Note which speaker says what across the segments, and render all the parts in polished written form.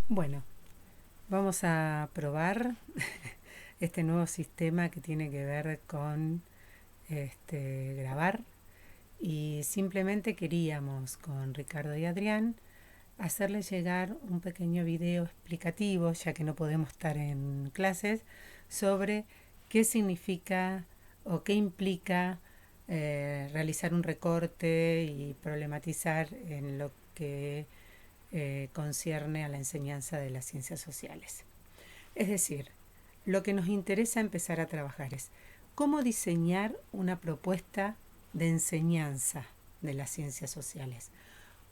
Speaker 1: Bueno, vamos a probar este nuevo sistema que tiene que ver con grabar y simplemente queríamos con Ricardo y Adrián hacerles llegar un pequeño video explicativo, ya que no podemos estar en clases, sobre qué significa o qué implica realizar un recorte y problematizar en lo que concierne a la enseñanza de las ciencias sociales. Es decir, lo que nos interesa empezar a trabajar es cómo diseñar una propuesta de enseñanza de las ciencias sociales,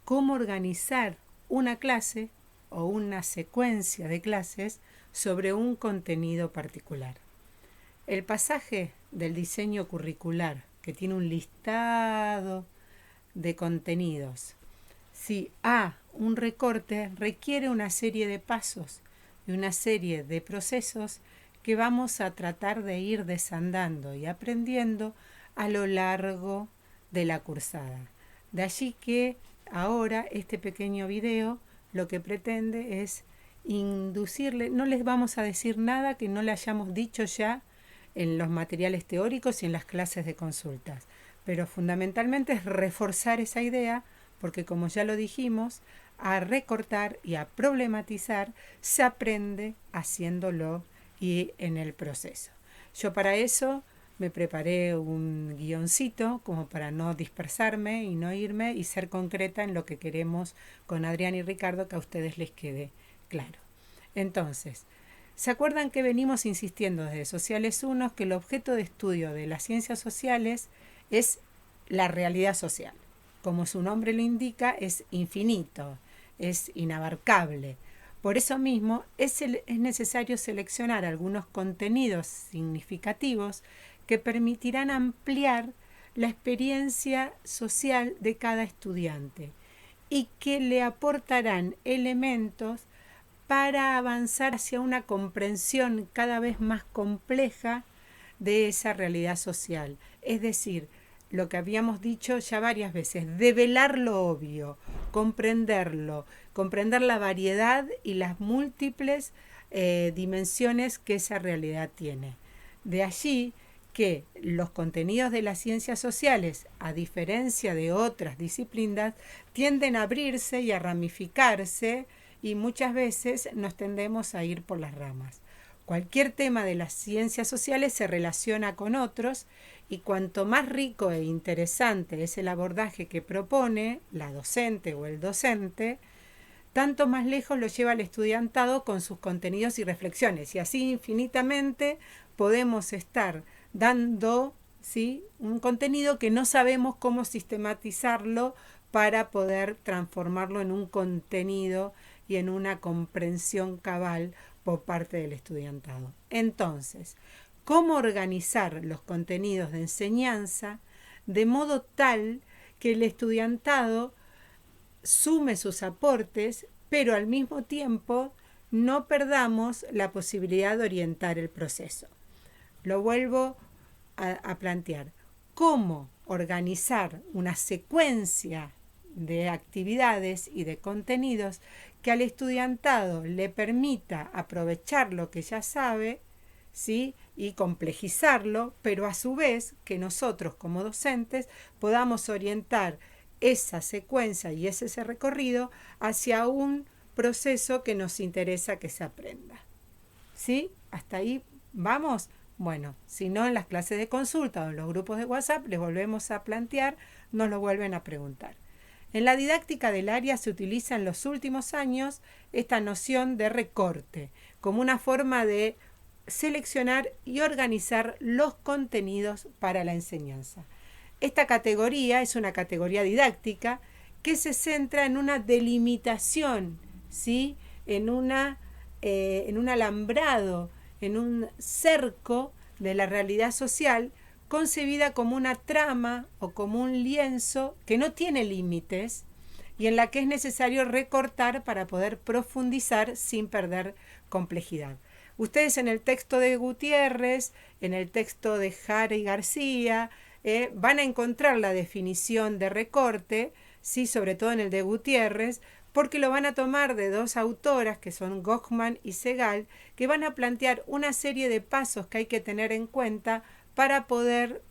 Speaker 1: cómo organizar una clase o una secuencia de clases sobre un contenido particular. El pasaje del diseño curricular, que tiene un listado de contenidos, si un recorte requiere una serie de pasos y una serie de procesos que vamos a tratar de ir desandando y aprendiendo a lo largo de la cursada. De allí que ahora este pequeño video lo que pretende es inducirle, no les vamos a decir nada que no le hayamos dicho ya en los materiales teóricos y en las clases de consultas, pero fundamentalmente es reforzar esa idea porque como ya lo dijimos, a recortar y a problematizar se aprende haciéndolo y en el proceso. Yo para eso me preparé un guioncito como para no dispersarme y no irme y ser concreta en lo que queremos con Adrián y Ricardo que a ustedes les quede claro. Entonces, ¿se acuerdan que venimos insistiendo desde Sociales 1 que el objeto de estudio de las ciencias sociales es la realidad social? Como su nombre lo indica, es infinito, es inabarcable. Por eso mismo es necesario seleccionar algunos contenidos significativos que permitirán ampliar la experiencia social de cada estudiante y que le aportarán elementos para avanzar hacia una comprensión cada vez más compleja de esa realidad social. Es decir, lo que habíamos dicho ya varias veces, develar lo obvio, comprenderlo, comprender la variedad y las múltiples dimensiones que esa realidad tiene. De allí que los contenidos de las ciencias sociales, a diferencia de otras disciplinas, tienden a abrirse y a ramificarse y muchas veces nos tendemos a ir por las ramas. Cualquier tema de las ciencias sociales se relaciona con otros y cuanto más rico e interesante es el abordaje que propone la docente o el docente, tanto más lejos lo lleva el estudiantado con sus contenidos y reflexiones. Y así infinitamente podemos estar dando un contenido que no sabemos cómo sistematizarlo para poder transformarlo en un contenido y en una comprensión cabal por parte del estudiantado. Entonces, ¿cómo organizar los contenidos de enseñanza de modo tal que el estudiantado sume sus aportes, pero al mismo tiempo no perdamos la posibilidad de orientar el proceso? Lo vuelvo a plantear. ¿Cómo organizar una secuencia de actividades y de contenidos que al estudiantado le permita aprovechar lo que ya sabe, ¿sí? Y complejizarlo, pero a su vez que nosotros como docentes podamos orientar esa secuencia y ese recorrido hacia un proceso que nos interesa que se aprenda? ¿Sí? ¿Hasta ahí vamos? Bueno, si no en las clases de consulta o en los grupos de WhatsApp les volvemos a plantear, nos lo vuelven a preguntar. En la didáctica del área se utiliza en los últimos años esta noción de recorte como una forma de seleccionar y organizar los contenidos para la enseñanza. Esta categoría es una categoría didáctica que se centra en una delimitación, ¿sí? en un alambrado, en un cerco de la realidad social concebida como una trama o como un lienzo que no tiene límites y en la que es necesario recortar para poder profundizar sin perder complejidad. Ustedes en el texto de Gutiérrez, en el texto de Jara y García, van a encontrar la definición de recorte, ¿sí? Sobre todo en el de Gutiérrez, porque lo van a tomar de dos autoras, que son Gochman y Segal, que van a plantear una serie de pasos que hay que tener en cuenta para poder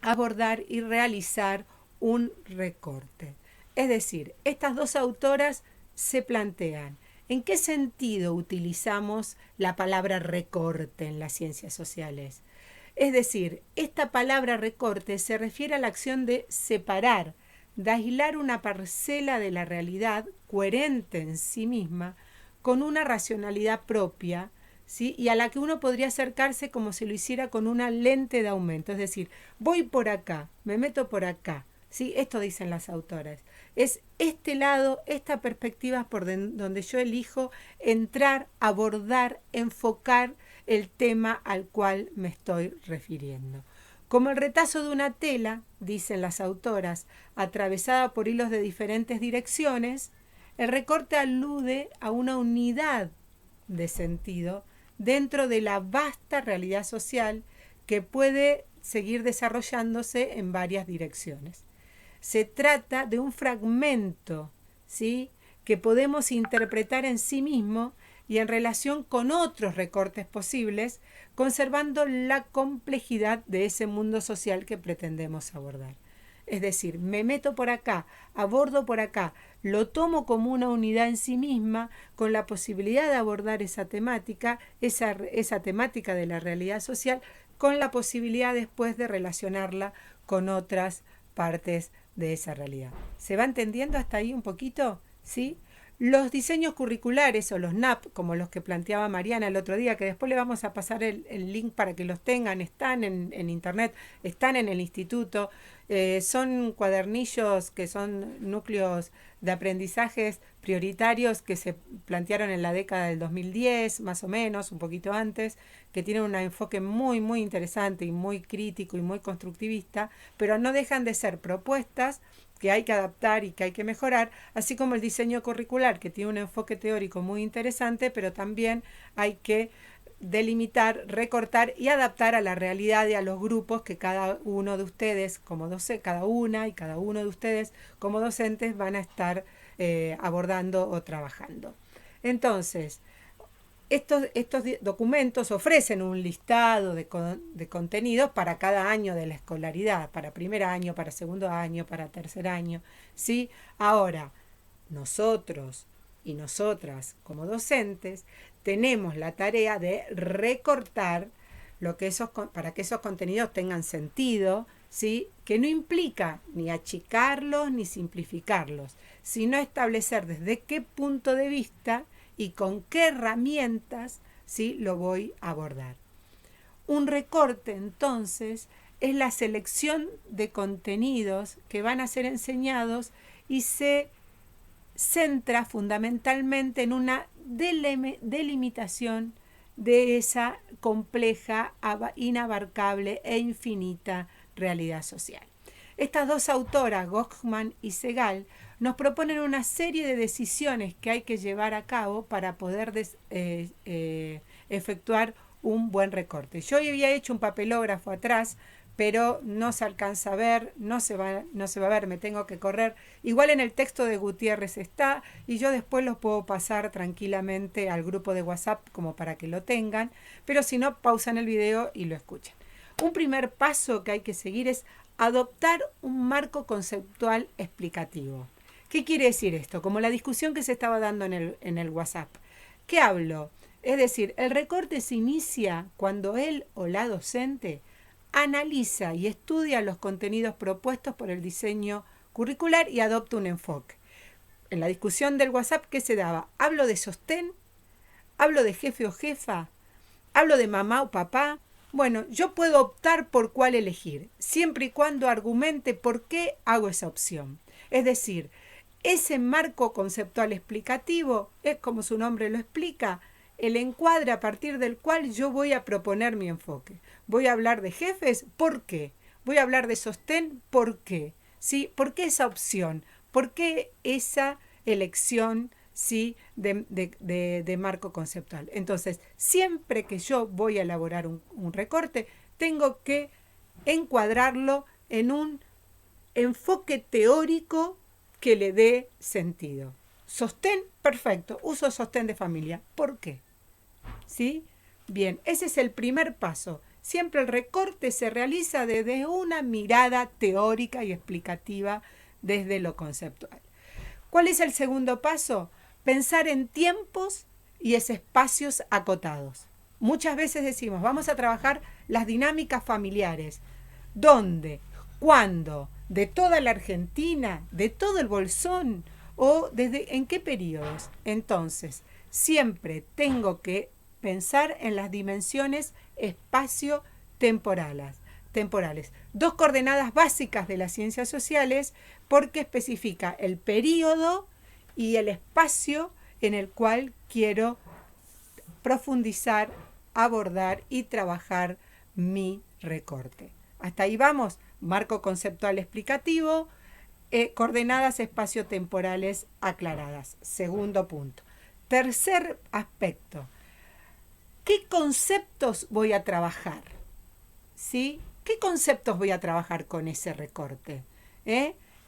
Speaker 1: abordar y realizar un recorte. Es decir, estas dos autoras se plantean en qué sentido utilizamos la palabra recorte en las ciencias sociales. Es decir, esta palabra recorte se refiere a la acción de separar, de aislar una parcela de la realidad coherente en sí misma, con una racionalidad propia, ¿sí? Y a la que uno podría acercarse como si lo hiciera con una lente de aumento. Es decir, voy por acá, me meto por acá. ¿Sí? Esto dicen las autoras. Es este lado, esta perspectiva por donde yo elijo entrar, abordar, enfocar el tema al cual me estoy refiriendo. Como el retazo de una tela, dicen las autoras, atravesada por hilos de diferentes direcciones, el recorte alude a una unidad de sentido dentro de la vasta realidad social que puede seguir desarrollándose en varias direcciones. Se trata de un fragmento, ¿sí?, que podemos interpretar en sí mismo y en relación con otros recortes posibles, conservando la complejidad de ese mundo social que pretendemos abordar. Es decir, me meto por acá, abordo por acá, lo tomo como una unidad en sí misma, con la posibilidad de abordar esa temática de la realidad social, con la posibilidad después de relacionarla con otras partes de esa realidad. ¿Se va entendiendo hasta ahí un poquito? ¿Sí? Los diseños curriculares o los NAP, como los que planteaba Mariana el otro día, que después le vamos a pasar el link para que los tengan, están en internet, están en el instituto, son cuadernillos que son núcleos de aprendizajes prioritarios que se plantearon en la década del 2010, más o menos, un poquito antes, que tienen un enfoque muy, muy interesante y muy crítico y muy constructivista, pero no dejan de ser propuestas que hay que adaptar y que hay que mejorar, así como el diseño curricular, que tiene un enfoque teórico muy interesante, pero también hay que delimitar, recortar y adaptar a la realidad y a los grupos que cada uno de ustedes, como cada una y cada uno de ustedes como docentes van a estar abordando o trabajando. Entonces, estos documentos ofrecen un listado de contenidos para cada año de la escolaridad, para primer año, para segundo año, para tercer año, ¿sí? Ahora, nosotros y nosotras como docentes tenemos la tarea de recortar para que esos contenidos tengan sentido, ¿sí? Que no implica ni achicarlos ni simplificarlos, sino establecer desde qué punto de vista y con qué herramientas, ¿sí?, lo voy a abordar. Un recorte, entonces, es la selección de contenidos que van a ser enseñados y se centra fundamentalmente en una delimitación de esa compleja, inabarcable e infinita realidad social. Estas dos autoras, Gochman y Segal, nos proponen una serie de decisiones que hay que llevar a cabo para poder efectuar un buen recorte. Yo había hecho un papelógrafo atrás, pero no se alcanza a ver, no se va a ver, me tengo que correr. Igual en el texto de Gutiérrez está, y yo después los puedo pasar tranquilamente al grupo de WhatsApp como para que lo tengan, pero si no, pausan el video y lo escuchan. Un primer paso que hay que seguir es adoptar un marco conceptual explicativo. ¿Qué quiere decir esto? Como la discusión que se estaba dando en el WhatsApp. ¿Qué hablo? Es decir, el recorte se inicia cuando él o la docente analiza y estudia los contenidos propuestos por el diseño curricular y adopta un enfoque. En la discusión del WhatsApp, ¿qué se daba? ¿Hablo de sostén? ¿Hablo de jefe o jefa? ¿Hablo de mamá o papá? Bueno, yo puedo optar por cuál elegir, siempre y cuando argumente por qué hago esa opción. Es decir, ese marco conceptual explicativo es, como su nombre lo explica, el encuadre a partir del cual yo voy a proponer mi enfoque. Voy a hablar de jefes, ¿por qué? Voy a hablar de sostén, ¿por qué? ¿Sí? ¿Por qué esa opción? ¿Por qué esa elección, sí, de marco conceptual? Entonces, siempre que yo voy a elaborar un recorte, tengo que encuadrarlo en un enfoque teórico que le dé sentido. Sostén, perfecto, uso sostén de familia. ¿Por qué? ¿Sí? Bien, ese es el primer paso. Siempre el recorte se realiza desde una mirada teórica y explicativa desde lo conceptual. ¿Cuál es el segundo paso? Pensar en tiempos y espacios acotados. Muchas veces decimos, vamos a trabajar las dinámicas familiares. ¿Dónde? ¿Cuándo? ¿De toda la Argentina? ¿De todo el Bolsón? ¿O desde en qué periodos? Entonces, siempre tengo que pensar en las dimensiones espacio-temporales. Dos coordenadas básicas de las ciencias sociales porque especifica el periodo y el espacio en el cual quiero profundizar, abordar y trabajar mi recorte. Hasta ahí vamos. Marco conceptual explicativo, coordenadas espaciotemporales aclaradas. Segundo punto. Tercer aspecto. ¿Qué conceptos voy a trabajar? ¿Sí? ¿Qué conceptos voy a trabajar con ese recorte?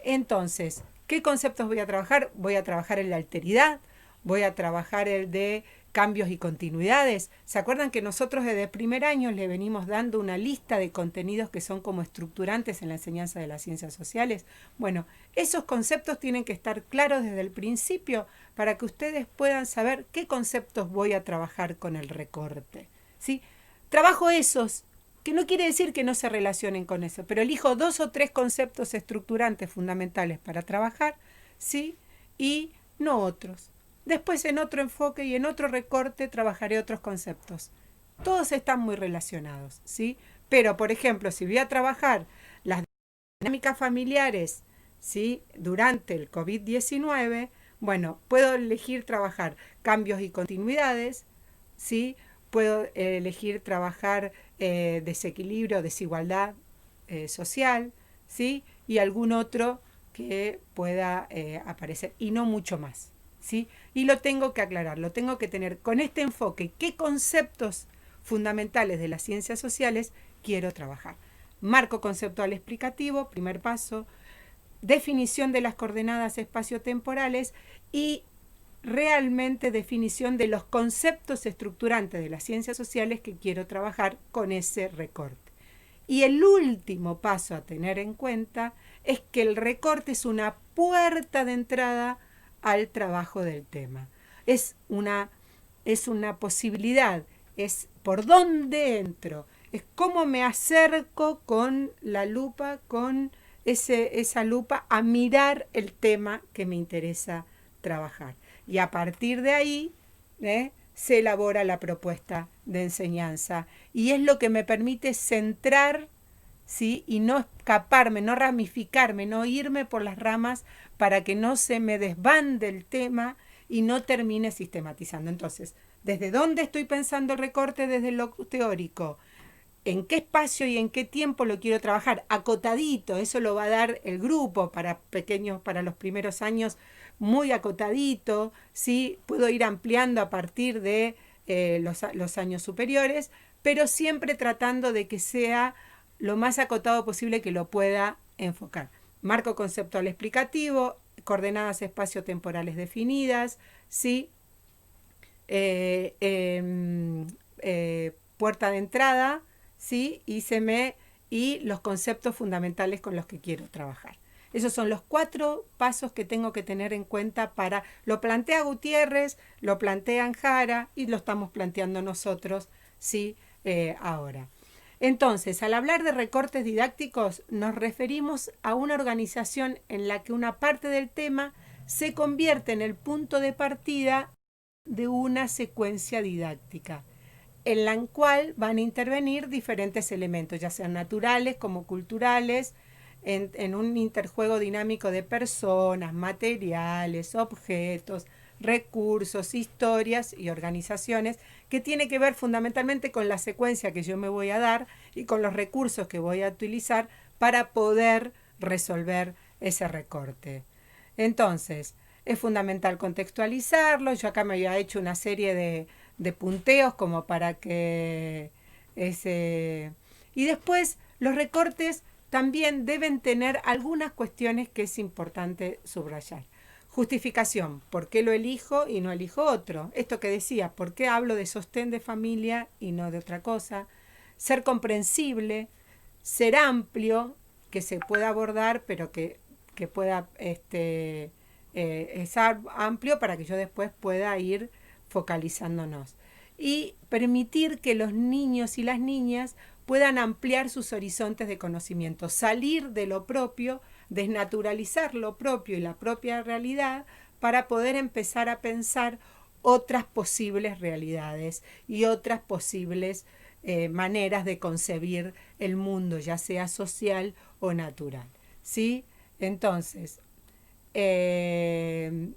Speaker 1: Entonces, ¿qué conceptos voy a trabajar? Voy a trabajar el de alteridad, voy a trabajar el de cambios y continuidades. ¿Se acuerdan que nosotros desde el primer año le venimos dando una lista de contenidos que son como estructurantes en la enseñanza de las ciencias sociales? Bueno, esos conceptos tienen que estar claros desde el principio para que ustedes puedan saber qué conceptos voy a trabajar con el recorte. ¿Sí? Trabajo esos, que no quiere decir que no se relacionen con eso, pero elijo 2 o 3 conceptos estructurantes fundamentales para trabajar, ¿sí? Y no otros. Después en otro enfoque y en otro recorte trabajaré otros conceptos. Todos están muy relacionados, ¿sí? Pero, por ejemplo, si voy a trabajar las dinámicas familiares, ¿sí? Durante el COVID-19, bueno, puedo elegir trabajar cambios y continuidades, ¿sí? Puedo elegir trabajar desequilibrio, desigualdad social, ¿sí? Y algún otro que pueda aparecer, y no mucho más, ¿sí? Y lo tengo que aclarar, lo tengo que tener con este enfoque, qué conceptos fundamentales de las ciencias sociales quiero trabajar. Marco conceptual explicativo, primer paso, definición de las coordenadas espaciotemporales y realmente definición de los conceptos estructurantes de las ciencias sociales que quiero trabajar con ese recorte. Y el último paso a tener en cuenta es que el recorte es una puerta de entrada al trabajo del tema. Es una posibilidad, es por dónde entro, es cómo me acerco con la lupa, con esa lupa a mirar el tema que me interesa trabajar. Y a partir de ahí se elabora la propuesta de enseñanza y es lo que me permite centrar, ¿sí? Y no escaparme, no ramificarme, no irme por las ramas para que no se me desbande el tema y no termine sistematizando. Entonces, ¿desde dónde estoy pensando el recorte? Desde lo teórico. ¿En qué espacio y en qué tiempo lo quiero trabajar? Acotadito, eso lo va a dar el grupo para pequeños, para los primeros años, muy acotadito, ¿sí? Puedo ir ampliando a partir de los años superiores, pero siempre tratando de que sea lo más acotado posible que lo pueda enfocar. Marco conceptual explicativo, coordenadas espaciotemporales definidas, ¿sí? Puerta de entrada, ¿sí? Y los conceptos fundamentales con los que quiero trabajar. Esos son los 4 pasos que tengo que tener en cuenta para... Lo plantea Gutiérrez, lo plantea Jara y lo estamos planteando nosotros, ¿sí? Ahora. Entonces, al hablar de recortes didácticos, nos referimos a una organización en la que una parte del tema se convierte en el punto de partida de una secuencia didáctica, en la cual van a intervenir diferentes elementos, ya sean naturales como culturales, en un interjuego dinámico de personas, materiales, objetos, recursos, historias y organizaciones, que tiene que ver fundamentalmente con la secuencia que yo me voy a dar y con los recursos que voy a utilizar para poder resolver ese recorte. Entonces, es fundamental contextualizarlo. Yo acá me había hecho una serie de punteos como para que ese... Y después los recortes también deben tener algunas cuestiones que es importante subrayar. Justificación, ¿por qué lo elijo y no elijo otro? Esto que decía, ¿por qué hablo de sostén de familia y no de otra cosa? Ser comprensible, ser amplio, que se pueda abordar, pero que pueda ser amplio para que yo después pueda ir focalizándonos. Y permitir que los niños y las niñas puedan ampliar sus horizontes de conocimiento, salir de lo propio, desnaturalizar lo propio y la propia realidad para poder empezar a pensar otras posibles realidades y otras posibles maneras de concebir el mundo, ya sea social o natural. ¿Sí? Entonces, estoy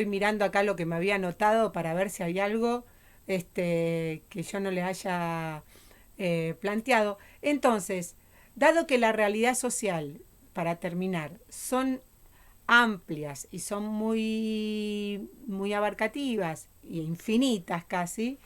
Speaker 1: mirando acá lo que me había anotado para ver si hay algo que yo no les haya planteado. Entonces, dado que la realidad social, para terminar, son amplias y son muy abarcativas e infinitas casi,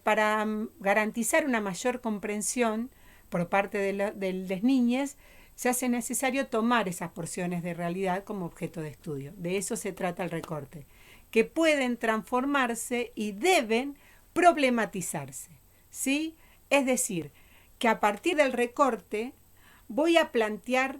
Speaker 1: para garantizar una mayor comprensión por parte de las niñas, se hace necesario tomar esas porciones de realidad como objeto de estudio. De eso se trata el recorte, que pueden transformarse y deben problematizarse. ¿Sí? Es decir, que a partir del recorte voy a plantear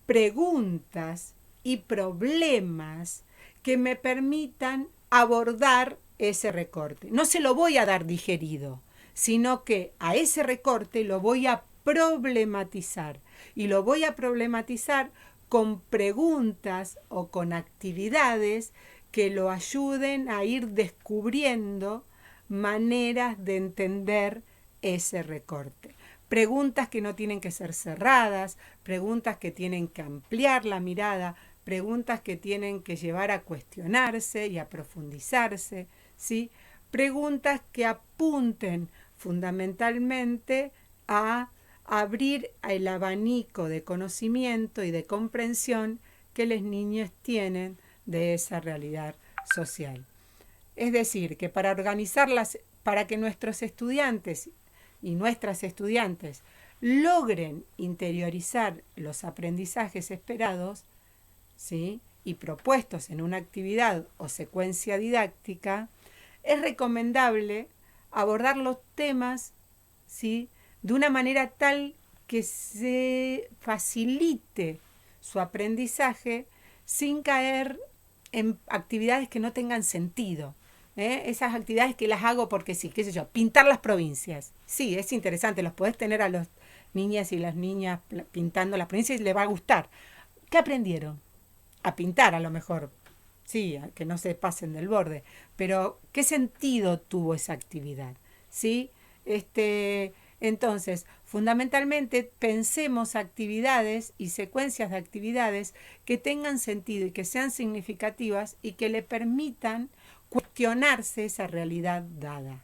Speaker 1: preguntas y problemas que me permitan abordar ese recorte. No se lo voy a dar digerido, sino que a ese recorte lo voy a problematizar. Y lo voy a problematizar con preguntas o con actividades que lo ayuden a ir descubriendo maneras de entender ese recorte. Preguntas que no tienen que ser cerradas, preguntas que tienen que ampliar la mirada, preguntas que tienen que llevar a cuestionarse y a profundizarse, ¿sí? Preguntas que apunten fundamentalmente a abrir el abanico de conocimiento y de comprensión que los niños tienen de esa realidad social. Es decir, que para que nuestros estudiantes y nuestras estudiantes logren interiorizar los aprendizajes esperados, ¿sí?, y propuestos en una actividad o secuencia didáctica, es recomendable abordar los temas, ¿sí?, de una manera tal que se facilite su aprendizaje sin caer en actividades que no tengan sentido. Esas actividades que las hago porque sí, qué sé yo, pintar las provincias. Sí, es interesante, los podés tener a los niñas y las niñas pintando las provincias y les va a gustar. ¿Qué aprendieron? A pintar a lo mejor, sí, a que no se pasen del borde, pero ¿qué sentido tuvo esa actividad? ¿Sí? Entonces, fundamentalmente pensemos actividades y secuencias de actividades que tengan sentido y que sean significativas y que le permitan cuestionarse esa realidad dada.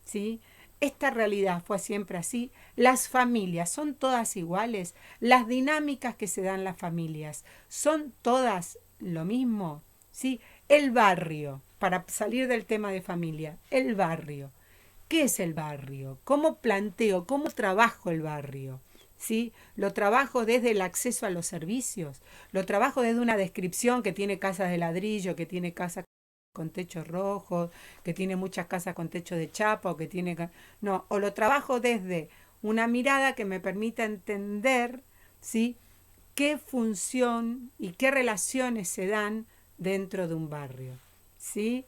Speaker 1: ¿Sí? Esta realidad fue siempre así. Las familias son todas iguales. Las dinámicas que se dan en las familias son todas lo mismo. ¿Sí? El barrio, para salir del tema de familia, el barrio. ¿Qué es el barrio? ¿Cómo planteo? ¿Cómo trabajo el barrio? ¿Sí? Lo trabajo desde el acceso a los servicios. Lo trabajo desde una descripción que tiene casas de ladrillo, que tiene casas con techos rojos, que tiene muchas casas con techo de chapa o que tiene... No, o lo trabajo desde una mirada que me permita entender, ¿sí?, qué función y qué relaciones se dan dentro de un barrio. ¿Sí?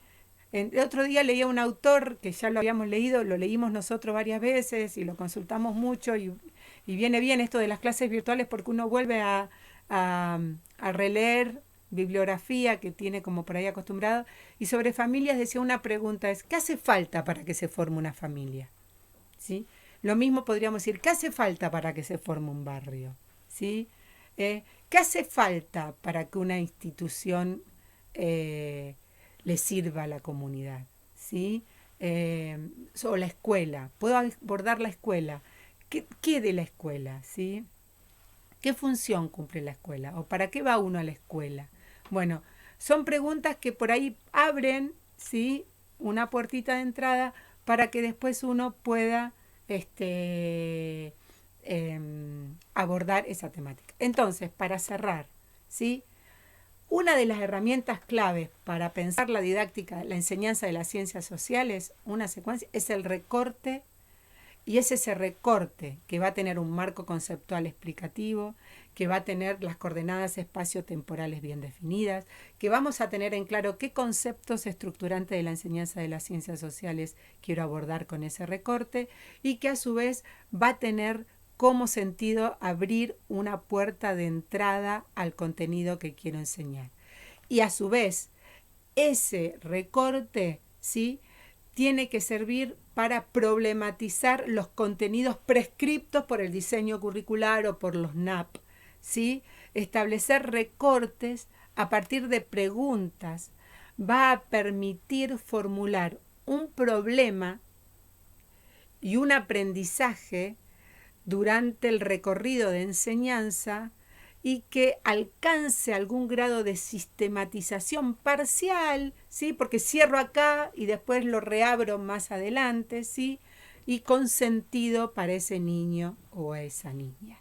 Speaker 1: El otro día leía un autor que ya lo habíamos leído, lo leímos nosotros varias veces y lo consultamos mucho y viene bien esto de las clases virtuales porque uno vuelve a releer bibliografía que tiene como por ahí acostumbrado. Y sobre familias decía una pregunta, es ¿qué hace falta para que se forme una familia? ¿Sí? Lo mismo podríamos decir, ¿qué hace falta para que se forme un barrio? ¿Sí? ¿Qué hace falta para que una institución le sirva a la comunidad? ¿Sí? O la escuela. Puedo abordar la escuela. ¿Qué de la escuela? ¿Sí? ¿Qué función cumple la escuela? ¿O para qué va uno a la escuela? Bueno, son preguntas que por ahí abren, ¿sí?, una puertita de entrada para que después uno pueda abordar esa temática. Entonces, para cerrar, ¿sí?, Una de las herramientas claves para pensar la didáctica, la enseñanza de las ciencias sociales, una secuencia, es el recorte. Y es ese recorte que va a tener un marco conceptual explicativo, que va a tener las coordenadas espacio-temporales bien definidas, que vamos a tener en claro qué conceptos estructurantes de la enseñanza de las ciencias sociales quiero abordar con ese recorte y que a su vez va a tener como sentido abrir una puerta de entrada al contenido que quiero enseñar. Y a su vez, ese recorte, ¿sí?, tiene que servir para problematizar los contenidos prescriptos por el diseño curricular o por los NAP, ¿sí? Establecer recortes a partir de preguntas va a permitir formular un problema y un aprendizaje durante el recorrido de enseñanza y que alcance algún grado de sistematización parcial, ¿sí?, porque cierro acá y después lo reabro más adelante, ¿sí?, y con sentido para ese niño o a esa niña.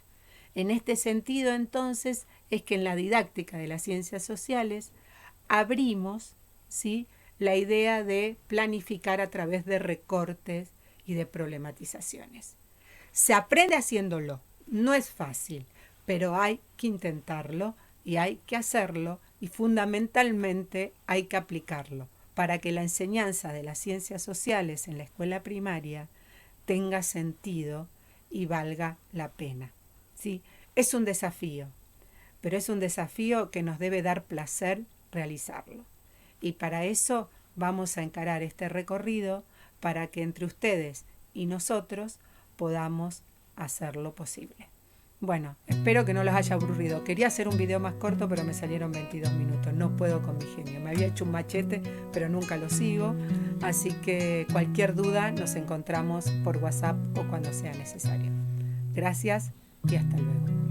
Speaker 1: En este sentido, entonces, es que en la didáctica de las ciencias sociales abrimos, ¿sí?, la idea de planificar a través de recortes y de problematizaciones. Se aprende haciéndolo, no es fácil, pero hay que intentarlo y hay que hacerlo y fundamentalmente hay que aplicarlo para que la enseñanza de las ciencias sociales en la escuela primaria tenga sentido y valga la pena. ¿Sí? Es un desafío, pero es un desafío que nos debe dar placer realizarlo. Y para eso vamos a encarar este recorrido para que entre ustedes y nosotros podamos hacerlo posible. Bueno, espero que no los haya aburrido. Quería hacer un video más corto, pero me salieron 22 minutos. No puedo con mi genio. Me había hecho un machete, pero nunca lo sigo. Así que cualquier duda nos encontramos por WhatsApp o cuando sea necesario. Gracias y hasta luego.